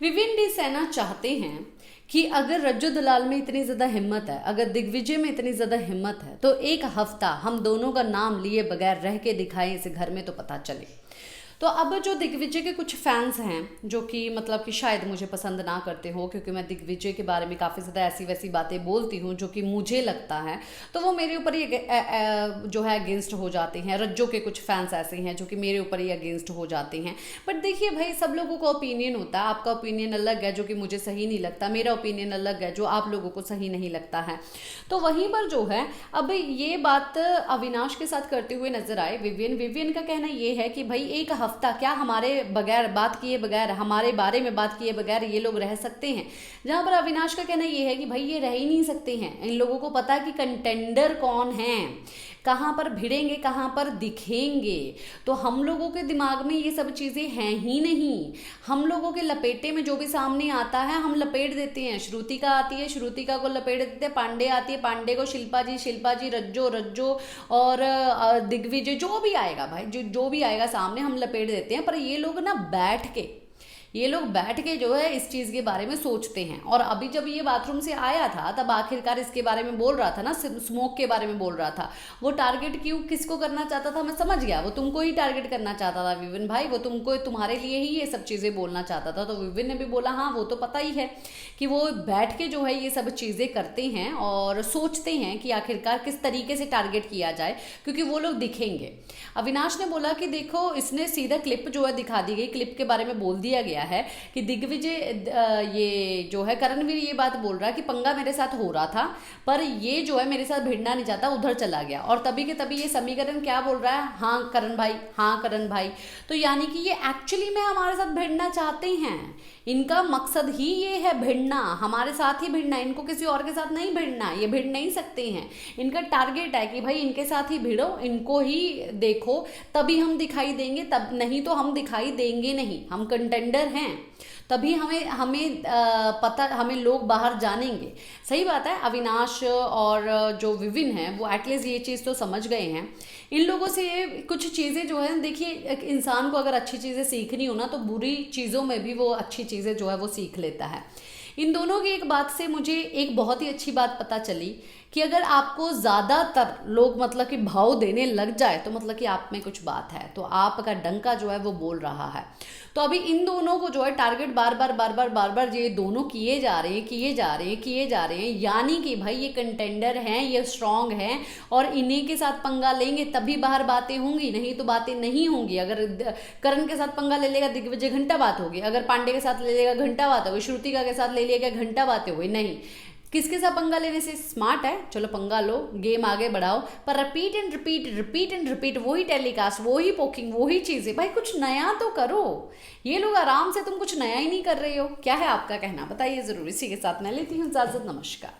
Woven D सेना चाहते हैं कि अगर रज्जो दलाल में इतनी ज़्यादा हिम्मत है, अगर दिग्विजय में इतनी ज़्यादा हिम्मत है, तो एक हफ्ता हम दोनों का नाम लिए बगैर रह के दिखाएं इस घर में तो पता चले। तो अब जो दिग्विजय के कुछ फैंस हैं जो कि मतलब कि शायद मुझे पसंद ना करते हो, क्योंकि मैं दिग्विजय के बारे में काफ़ी ज़्यादा ऐसी वैसी बातें बोलती हूँ जो कि मुझे लगता है, तो वो मेरे ऊपर ही जो है अगेंस्ट हो जाते हैं। रज्जो के कुछ फैंस ऐसे हैं जो कि मेरे ऊपर ही अगेंस्ट हो जाते हैं। बट देखिए भाई, सब लोगों का ओपिनियन होता है। आपका ओपिनियन अलग है जो कि मुझे सही नहीं लगता, मेरा ओपिनियन अलग है जो आप लोगों को सही नहीं लगता है। तो वहीं पर जो है अब ये बात अविनाश के साथ करते हुए नजर आए विवियन का कहना ये है कि भाई एक हफ्ता क्या हमारे बगैर बात किए बगैर, हमारे बारे में बात किए बगैर ये लोग रह सकते हैं? जहां पर अविनाश का कहना ये है कि भाई ये रह ही नहीं सकते हैं। इन लोगों को पता है कि कंटेंडर कौन है, कहाँ पर भिड़ेंगे, कहाँ पर दिखेंगे। तो हम लोगों के दिमाग में ये सब चीज़ें हैं ही नहीं। हम लोगों के लपेटे में जो भी सामने आता है हम लपेट देते हैं। श्रुतिका आती है, श्रुतिका को लपेट देते हैं। पांडे आती है, पांडे को शिल्पा जी, शिल्पा जी रज्जो और दिग्विजय, जो भी आएगा भाई, जो भी आएगा सामने हम लपेट देते हैं। पर ये लोग ना बैठ के जो है इस चीज़ के बारे में सोचते हैं। और अभी जब ये बाथरूम से आया था तब आखिरकार इसके बारे में बोल रहा था ना, स्मोक के बारे में बोल रहा था। वो टारगेट क्यों किसको करना चाहता था मैं समझ गया, वो तुमको ही टारगेट करना चाहता था विविन भाई, वो तुमको, तुम्हारे लिए ही ये सब चीज़ें बोलना चाहता था। तो विविन ने भी बोला हाँ वो तो पता ही है कि वो बैठ के जो है ये सब चीज़ें करते हैं और सोचते हैं कि आखिरकार किस तरीके से टारगेट किया जाए, क्योंकि वो लोग दिखेंगे। अविनाश ने बोला कि देखो, इसने सीधा क्लिप जो है दिखा दी गई, क्लिप के बारे में बोल दिया गया है कि दिग्विजय ये जो है करणवीर ये बात बोल रहा है कि पंगा मेरे साथ हो रहा था, पर ये जो है मेरे साथ भिड़ना नहीं चाहता, उधर चला गया। और तभी के तभी ये समीकरण क्या बोल रहा है, हाँ करण भाई, हाँ करण भाई। तो यानी कि ये एक्चुअली में हमारे साथ भिड़ना चाहते हैं। इनका मकसद ही ये है भिड़ना, हमारे साथ ही भिड़ना, इनको किसी और के साथ नहीं भिड़ना। ये भिड़ नहीं सकते हैं। इनका टारगेट है कि भाई इनके साथ ही भिड़ो, इनको ही देखो, तभी हम दिखाई देंगे, तब नहीं तो हम दिखाई देंगे नहीं। हम कंटेंडर हैं तभी हमें पता, हमें लोग बाहर जानेंगे। सही बात है, अविनाश और जो विविन है वो एटलीस्ट ये चीज़ तो समझ गए हैं। इन लोगों से कुछ चीज़ें जो है, देखिए एक इंसान को अगर अच्छी चीज़ें सीखनी हो ना तो बुरी चीज़ों में भी वो अच्छी चीज़ें जो है वो सीख लेता है। इन दोनों की एक बात से मुझे एक बहुत ही अच्छी बात पता चली कि अगर आपको ज़्यादातर लोग मतलब कि भाव देने लग जाए तो मतलब कि आप में कुछ बात है, तो आपका डंका जो है वो बोल रहा है। तो अभी इन दोनों को जो है टारगेट बार बार ये दोनों किए जा रहे हैं। यानी कि भाई ये कंटेंडर हैं, ये स्ट्रांग हैं और इन्हीं के साथ पंगा लेंगे तभी बाहर बातें होंगी, नहीं तो बातें नहीं होंगी। अगर करण के साथ पंगा ले लेगा दिग्विजय, घंटा बात होगी। अगर पांडे के साथ ले लेगा, घंटा बात होगी। श्रुतिका के साथ ले लिया गया, घंटा बातें हुई। नहीं, किसके साथ पंगा लेने से स्मार्ट है, चलो पंगा लो, गेम आगे बढ़ाओ, पर रिपीट एंड रिपीट वही टेलीकास्ट, वही पोकिंग, वही चीज़ें। भाई कुछ नया तो करो। ये लोग आराम से, तुम कुछ नया ही नहीं कर रहे हो। क्या है आपका कहना, बताइए ज़रूर। इसी के साथ मैं लेती हूँ इजाज़त, नमस्कार।